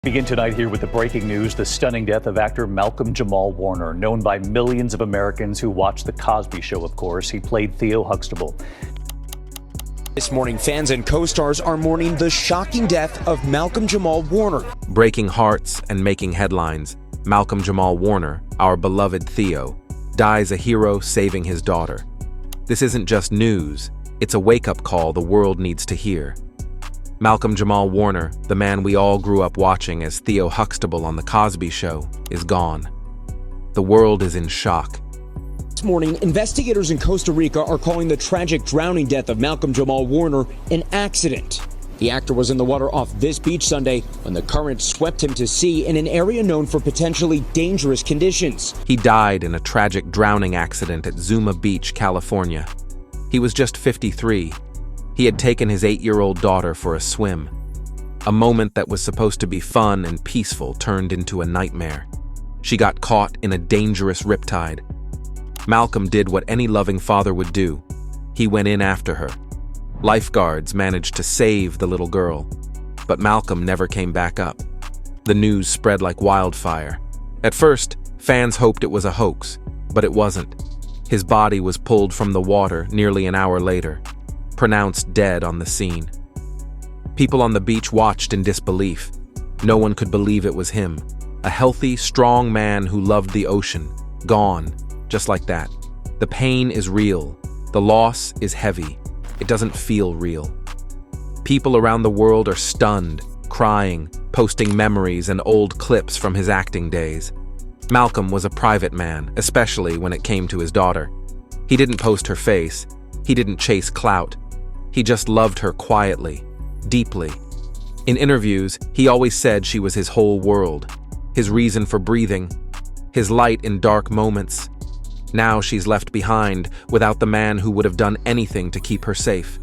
Begin tonight here with the breaking news, the stunning death of actor Malcolm-Jamal Warner, known by millions of Americans who watch The Cosby Show, of course. He played Theo Huxtable. This morning, fans and co-stars are mourning the shocking death of Malcolm-Jamal Warner. Breaking hearts and making headlines, Malcolm-Jamal Warner, our beloved Theo, dies a hero saving his daughter. This isn't just news, it's a wake-up call the world needs to hear. Malcolm-Jamal Warner, the man we all grew up watching as Theo Huxtable on The Cosby Show, is gone. The world is in shock. This morning, investigators in Costa Rica are calling the tragic drowning death of Malcolm-Jamal Warner an accident. The actor was in the water off this beach Sunday when the current swept him to sea in an area known for potentially dangerous conditions. He died in a tragic drowning accident at Zuma Beach, California. He was just 53. He had taken his 8-year-old daughter for a swim. A moment that was supposed to be fun and peaceful turned into a nightmare. She got caught in a dangerous riptide. Malcolm did what any loving father would do. He went in after her. Lifeguards managed to save the little girl, but Malcolm never came back up. The news spread like wildfire. At first, fans hoped it was a hoax, but it wasn't. His body was pulled from the water nearly an hour later, pronounced dead on the scene. People on the beach watched in disbelief. No one could believe it was him. A healthy, strong man who loved the ocean, gone, just like that. The pain is real. The loss is heavy. It doesn't feel real. People around the world are stunned, crying, posting memories and old clips from his acting days. Malcolm was a private man, especially when it came to his daughter. He didn't post her face. He didn't chase clout. He just loved her quietly, deeply. In interviews, he always said she was his whole world, his reason for breathing, his light in dark moments. Now she's left behind without the man who would have done anything to keep her safe.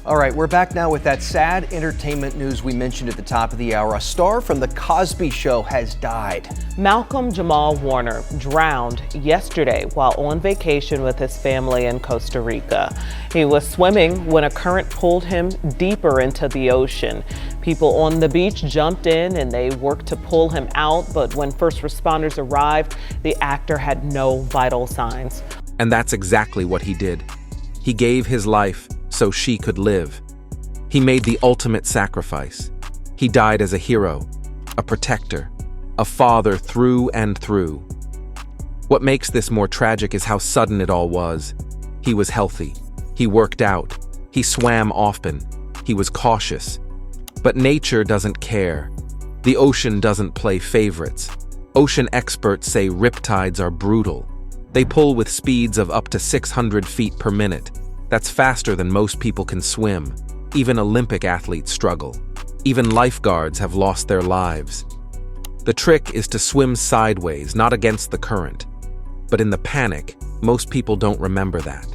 All right, we're back now with that sad entertainment news we mentioned at the top of the hour. A star from The Cosby Show has died. Malcolm-Jamal Warner drowned yesterday while on vacation with his family in Costa Rica. He was swimming when a current pulled him deeper into the ocean. People on the beach jumped in and they worked to pull him out, but when first responders arrived, the actor had no vital signs. And that's exactly what he did. He gave his life so she could live. He made the ultimate sacrifice. He died as a hero, a protector, a father through and through. What makes this more tragic is how sudden it all was. He was healthy. He worked out. He swam often. He was cautious. But nature doesn't care. The ocean doesn't play favorites. Ocean experts say riptides are brutal. They pull with speeds of up to 600 feet per minute. That's faster than most people can swim. Even Olympic athletes struggle. Even lifeguards have lost their lives. The trick is to swim sideways, not against the current. But in the panic, most people don't remember that.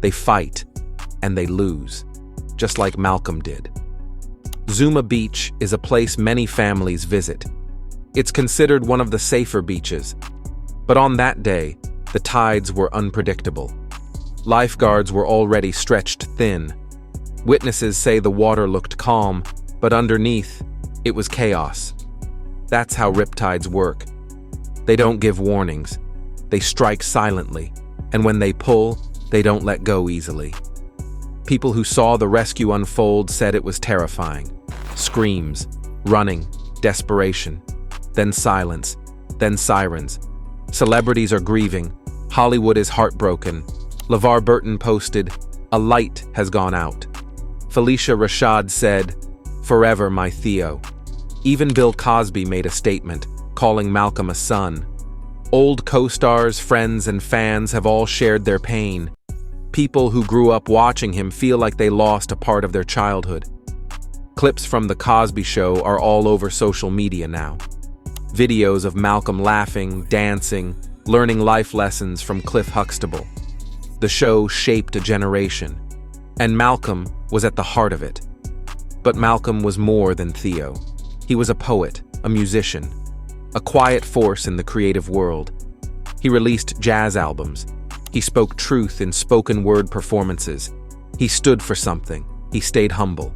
They fight, and they lose, just like Malcolm did. Zuma Beach is a place many families visit. It's considered one of the safer beaches. But on that day, the tides were unpredictable. Lifeguards were already stretched thin. Witnesses say the water looked calm, but underneath, it was chaos. That's how riptides work. They don't give warnings. They strike silently, and when they pull, they don't let go easily. People who saw the rescue unfold said it was terrifying. Screams, running, desperation, then silence, then sirens. Celebrities are grieving. Hollywood is heartbroken. LeVar Burton posted, "A light has gone out." Felicia Rashad said, "Forever my Theo." Even Bill Cosby made a statement, calling Malcolm a son. Old co-stars, friends, and fans have all shared their pain. People who grew up watching him feel like they lost a part of their childhood. Clips from The Cosby Show are all over social media now. Videos of Malcolm laughing, dancing, learning life lessons from Cliff Huxtable. The show shaped a generation, and Malcolm was at the heart of it. But Malcolm was more than Theo. He was a poet, a musician, a quiet force in the creative world. He released jazz albums. He spoke truth in spoken word performances. He stood for something. He stayed humble.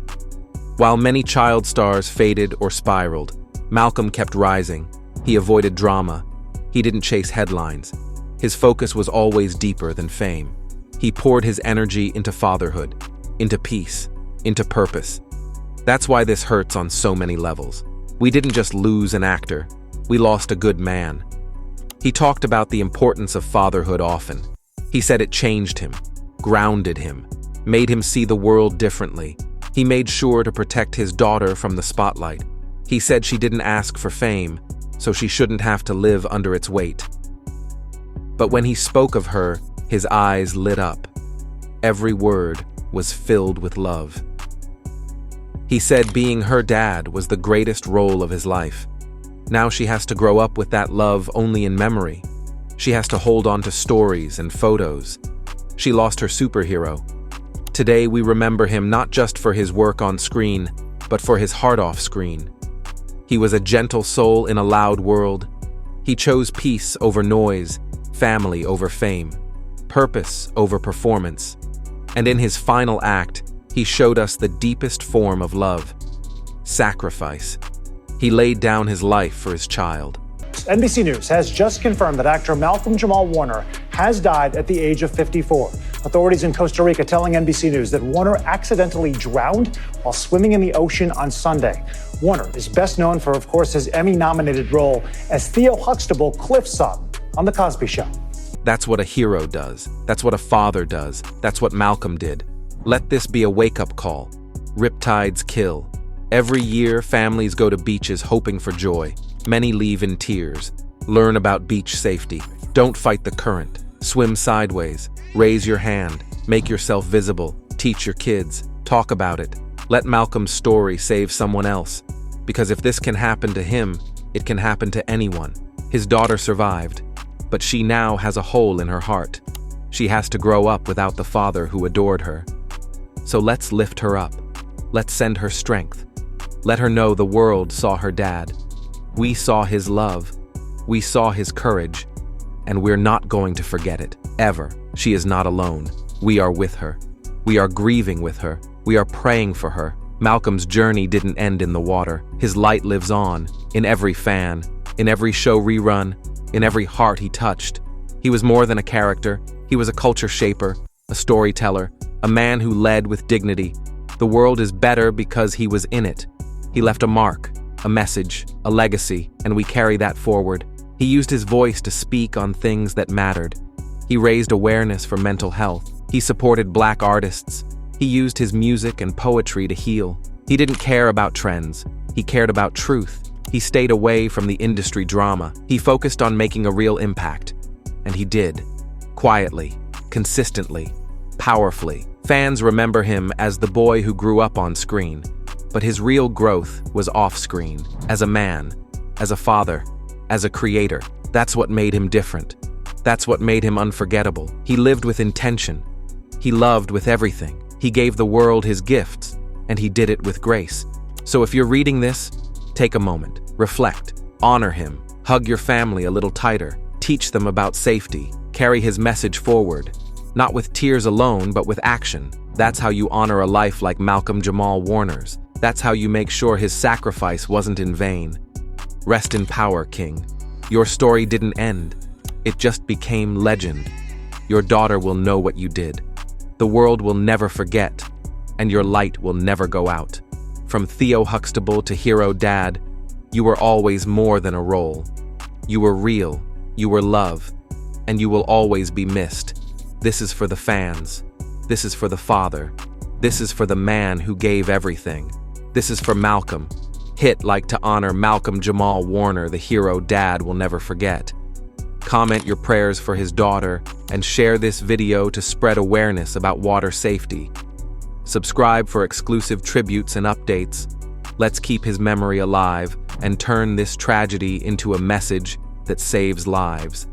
While many child stars faded or spiraled, Malcolm kept rising. He avoided drama. He didn't chase headlines. His focus was always deeper than fame. He poured his energy into fatherhood, into peace, into purpose. That's why this hurts on so many levels. We didn't just lose an actor, we lost a good man. He talked about the importance of fatherhood often. He said it changed him, grounded him, made him see the world differently. He made sure to protect his daughter from the spotlight. He said she didn't ask for fame, so she shouldn't have to live under its weight. But when he spoke of her, his eyes lit up. Every word was filled with love. He said being her dad was the greatest role of his life. Now she has to grow up with that love only in memory. She has to hold on to stories and photos. She lost her superhero. Today we remember him not just for his work on screen, but for his heart off screen. He was a gentle soul in a loud world. He chose peace over noise, family over fame, purpose over performance. And in his final act, he showed us the deepest form of love: sacrifice. He laid down his life for his child. NBC News has just confirmed that actor Malcolm-Jamal Warner has died at the age of 54. Authorities in Costa Rica telling NBC News that Warner accidentally drowned while swimming in the ocean on Sunday. Warner is best known for, of course, his Emmy-nominated role as Theo Huxtable, Cliff's son, on The Cosby Show. That's what a hero does. That's what a father does. That's what Malcolm did. Let this be a wake-up call. Riptides kill. Every year, families go to beaches hoping for joy. Many leave in tears. Learn about beach safety. Don't fight the current. Swim sideways. Raise your hand. Make yourself visible. Teach your kids. Talk about it. Let Malcolm's story save someone else. Because if this can happen to him, it can happen to anyone. His daughter survived, but she now has a hole in her heart. She has to grow up without the father who adored her. So let's lift her up. Let's send her strength. Let her know the world saw her dad. We saw his love. We saw his courage. And we're not going to forget it, ever. She is not alone. We are with her. We are grieving with her. We are praying for her. Malcolm's journey didn't end in the water. His light lives on, in every fan, in every show rerun, in every heart he touched. He was more than a character. He was a culture shaper, a storyteller, a man who led with dignity. The world is better because he was in it. He left a mark, a message, a legacy, and we carry that forward. He used his voice to speak on things that mattered. He raised awareness for mental health. He supported Black artists. He used his music and poetry to heal. He didn't care about trends. He cared about truth. He stayed away from the industry drama. He focused on making a real impact. And he did. Quietly, consistently, powerfully. Fans remember him as the boy who grew up on screen. But his real growth was off-screen, as a man, as a father, as a creator. That's what made him different. That's what made him unforgettable. He lived with intention. He loved with everything. He gave the world his gifts, and he did it with grace. So if you're reading this, take a moment, reflect, honor him, hug your family a little tighter, teach them about safety, carry his message forward, not with tears alone, but with action. That's how you honor a life like Malcolm-Jamal Warner's. That's how you make sure his sacrifice wasn't in vain. Rest in power, King. Your story didn't end. It just became legend. Your daughter will know what you did. The world will never forget, and your light will never go out. From Theo Huxtable to Hero Dad, you were always more than a role. You were real, you were love, and you will always be missed. This is for the fans. This is for the father. This is for the man who gave everything. This is for Malcolm. Hit like to honor Malcolm-Jamal Warner, the hero Dad will never forget. Comment your prayers for his daughter and share this video to spread awareness about water safety. Subscribe for exclusive tributes and updates. Let's keep his memory alive and turn this tragedy into a message that saves lives.